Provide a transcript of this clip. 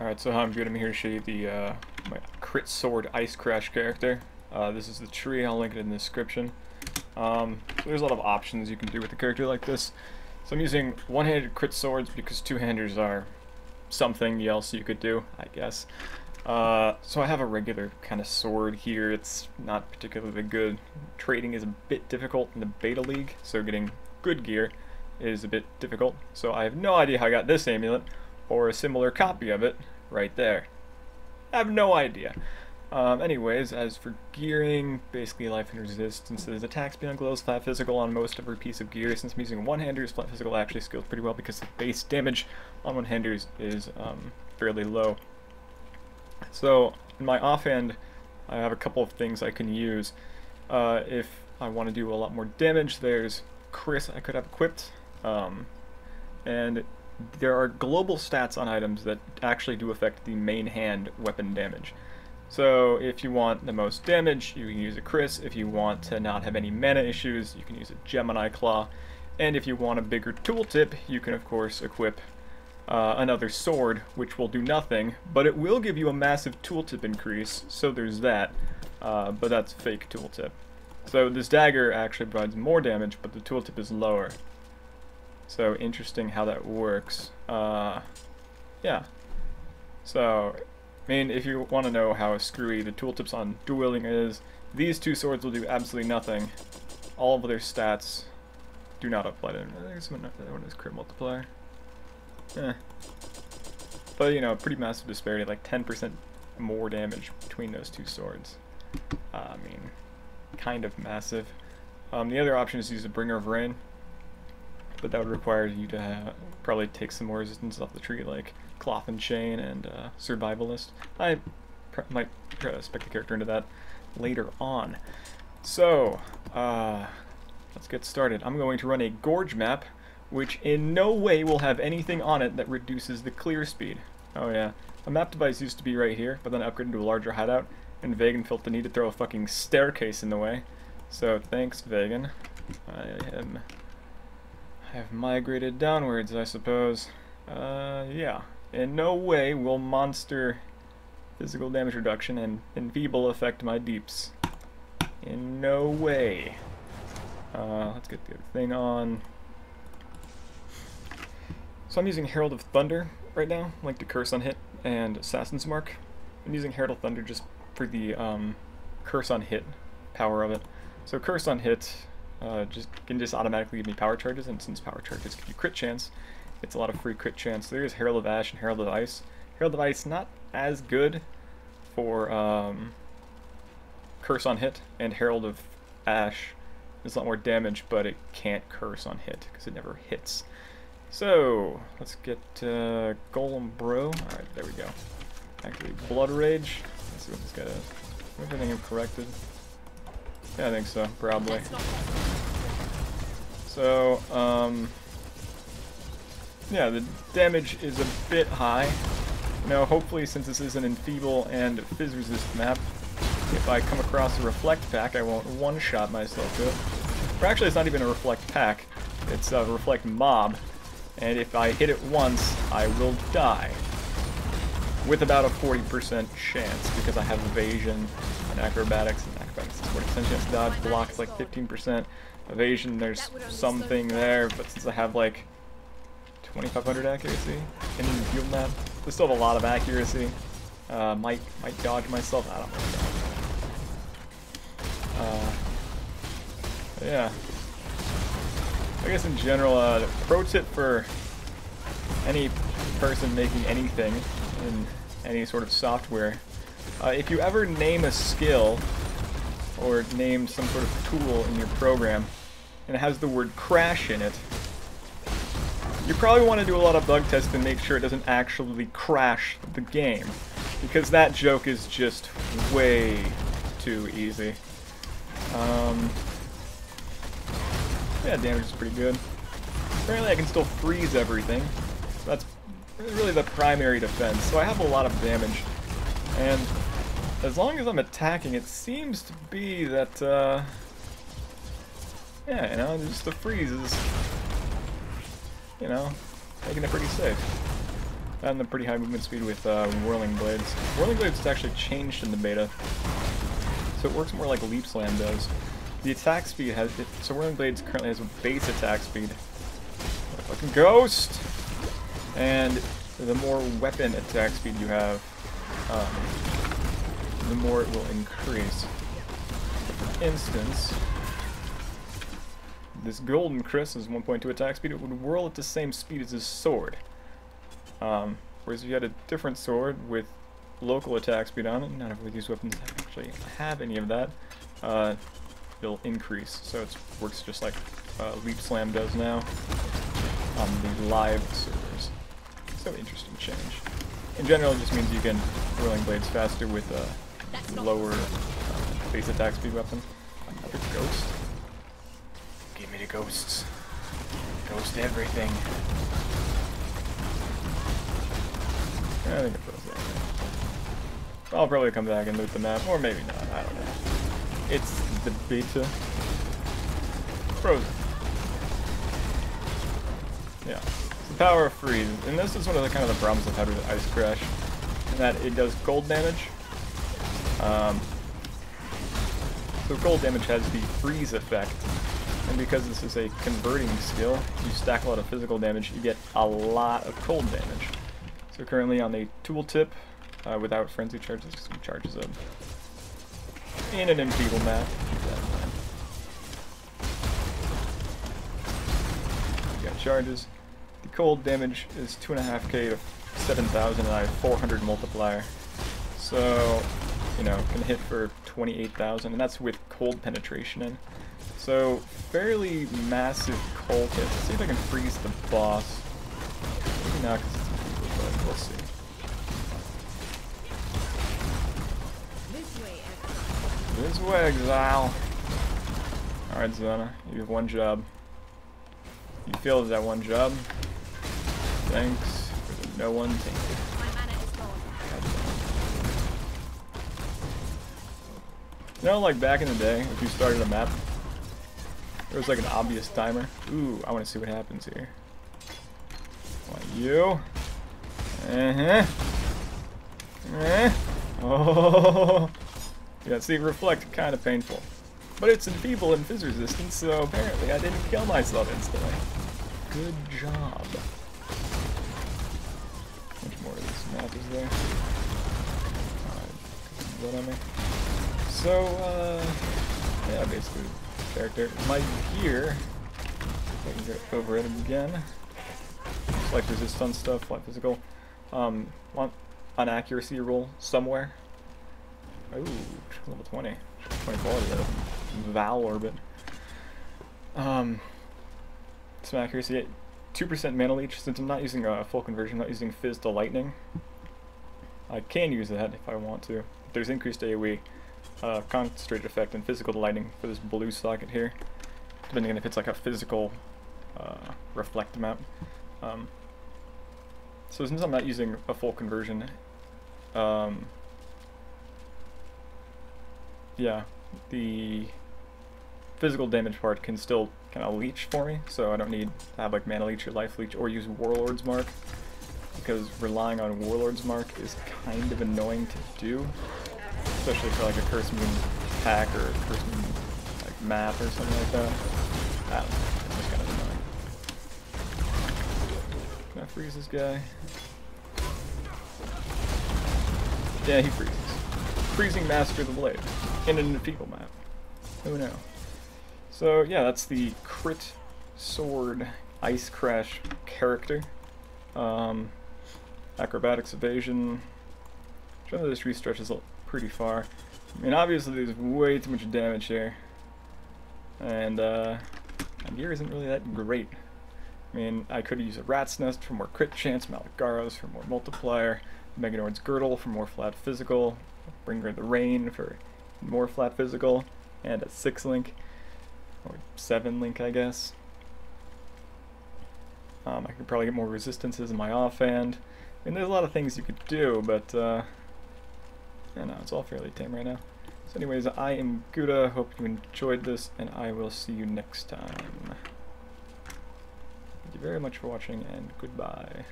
Alright, so how I'm doing, I'm here to show you the my crit sword ice crash character. This is the tree, I'll link it in the description. So there's a lot of options you can do with a character like this. So I'm using one-handed crit swords because two-handers are something else you could do, I guess. So I have a regular kind of sword here. It's not particularly good. Trading is a bit difficult in the beta league, so getting good gear is a bit difficult. So I have no idea how I got this amulet, or a similar copy of it right there. I have no idea. Anyways, as for gearing, basically life and resistance is attack speed on glows, flat physical on most of her piece of gear. Since I'm using one-handers, flat physical actually scales pretty well because the base damage on one-handers is fairly low. So in my offhand, I have a couple of things I can use. If I want to do a lot more damage, there's Chris I could have equipped, and there are global stats on items that actually do affect the main hand weapon damage. So if you want the most damage, you can use a Chris. If you want to not have any mana issues, you can use a Gemini Claw. And if you want a bigger tooltip, you can of course equip another sword, which will do nothing, but it will give you a massive tooltip increase, so there's that. But that's fake tooltip. So this dagger actually provides more damage, but the tooltip is lower. So interesting how that works. Yeah. So, I mean, if you want to know how screwy the tooltips on Whirling is, these two swords will do absolutely nothing. All of their stats do not apply to them. I think that one is crit multiplier. But, you know, pretty massive disparity, like 10% more damage between those two swords. I mean, kind of massive. The other option is to use a Bringer of Rain, but that would require you to probably take some more resistance off the tree, like Cloth and Chain and Survivalist. I might spec the character into that later on. So, let's get started. I'm going to run a Gorge map, which in no way will have anything on it that reduces the clear speed. Oh yeah, a map device used to be right here, but then I upgraded to a larger hideout, and Vegan felt the need to throw a fucking staircase in the way. So thanks, Vegan. I have migrated downwards, I suppose. Yeah. In no way will monster physical damage reduction and enfeeble affect my deeps. In no way. Let's get the other thing on. So I'm using Herald of Thunder right now, linked to Curse on Hit and Assassin's Mark. I'm using Herald of Thunder just for the Curse on Hit power of it. So Curse on Hit can just automatically give me power charges, and since power charges give you crit chance, it's a lot of free crit chance. There's Herald of Ash and Herald of Ice. Herald of Ice not as good for Curse on Hit, and Herald of Ash is a lot more damage, but it can't Curse on Hit because it never hits. So let's get Golem Bro. Alright, there we go. Actually, Blood Rage. Let's see what this guy does. Everything I've corrected. Yeah, I think so, probably. So, yeah, the damage is a bit high. You know, hopefully, since this is an enfeeble and fizz resist map, if I come across a reflect pack, I won't one-shot myself to it. Or actually, it's not even a reflect pack, it's a reflect mob, and if I hit it once, I will die. With about a 40% chance, because I have evasion and acrobatics, and acrobatics is 40% chance to dodge, block is like 15%, evasion there's something there, but since I have like 2500 accuracy, can you field that? I still have a lot of accuracy. Might dodge myself, I don't know. Yeah. I guess in general, pro tip for any person making anything in any sort of software, if you ever name a skill or name some sort of tool in your program and it has the word crash in it, you probably want to do a lot of bug tests and make sure it doesn't actually crash the game, because that joke is just way too easy. Yeah, damage is pretty good. Apparently I can still freeze everything. That's really the primary defense, so I have a lot of damage. And as long as I'm attacking, it seems to be that, yeah, you know, just the freeze is, you know, making it pretty safe. And a pretty high movement speed with Whirling Blades. Whirling Blades is actually changed in the beta, so it works more like Leap Slam does. The attack speed has... so Whirling Blades currently has a base attack speed. Fucking ghost! And the more weapon attack speed you have, the more it will increase. For instance, this Golden Chris is 1.2 attack speed. It would whirl at the same speed as his sword. Whereas if you had a different sword with local attack speed on it, none of these weapons actually have any of that, it'll increase. So it works just like Leap Slam does now on the live servers. So interesting change. In general, it just means you can Whirling Blades faster with a lower base attack speed weapon. Another ghost. Give me the ghosts. Ghost everything. I think it froze that. I'll probably come back and loot the map, or maybe not, I don't know. It's the beta. Frozen. Yeah. It's the power of freeze. And this is one of the kind of the problems I've had with Ice Crash. In that it does cold damage. So cold damage has the freeze effect. And because this is a converting skill, you stack a lot of physical damage, you get a lot of cold damage. So currently on the tooltip, without frenzy charges, some charges up in an enfeeble map. You got charges. The cold damage is 2.5k to 7,000, and I have 400 multiplier. So, you know, can hit for 28,000, and that's with cold penetration in. So, fairly massive cold hit. Let's see if I can freeze the boss. Maybe not, because it's enfeebled, but we'll see. This way, Exile. Alright, Zona, you have one job. You failed at that one job. Thanks for the no one tainted. You know, like back in the day, if you started a map, there was like an obvious timer. Ooh, I want to see what happens here. Want you? Oh. Yeah, see, reflect, kind of painful. But it's enfeeble and fizz resistant, so apparently I didn't kill myself instantly. Good job. How much more of this map is there? Alright, on me. So, yeah, basically, character. My gear, I can go over it again. Life resistance stuff, life physical. Want an accuracy roll somewhere. Ooh, level 20. 20 quality though. Vaal orbit. Some accuracy. 2% mana leech. Since I'm not using a full conversion, I'm not using fizz to lightning. I can use that if I want to. There's increased AoE, concentrated effect, and physical to lightning for this blue socket here. Depending on if it's like a physical reflect map. So since I'm not using a full conversion, yeah, the physical damage part can still kind of leech for me, so I don't need to have like mana leech or life leech or use Warlord's Mark, because relying on Warlord's Mark is kind of annoying to do, especially for like a Curse Moon pack or a Curse Moon like map or something like that. That's kind of annoying. Can I freeze this guy? Yeah, he freezes. Freezing Master of the Blade in an enfeeble map. Who knew? So yeah, that's the Crit Sword Ice Crash character. Acrobatics, evasion. Some of this restretches pretty far. I mean, obviously there's way too much damage here, and my gear isn't really that great. I mean, I could use a Rat's Nest for more crit chance, Malagaros for more multiplier, Meganorn's Girdle for more flat physical, Bringer of the Rain for more flat physical, and a 6-link, or 7-link I guess. I could probably get more resistances in my offhand. I mean, there's a lot of things you could do, but I don't know, it's all fairly tame right now. So anyways, I am Gouda, hope you enjoyed this, and I will see you next time. Thank you very much for watching, and goodbye.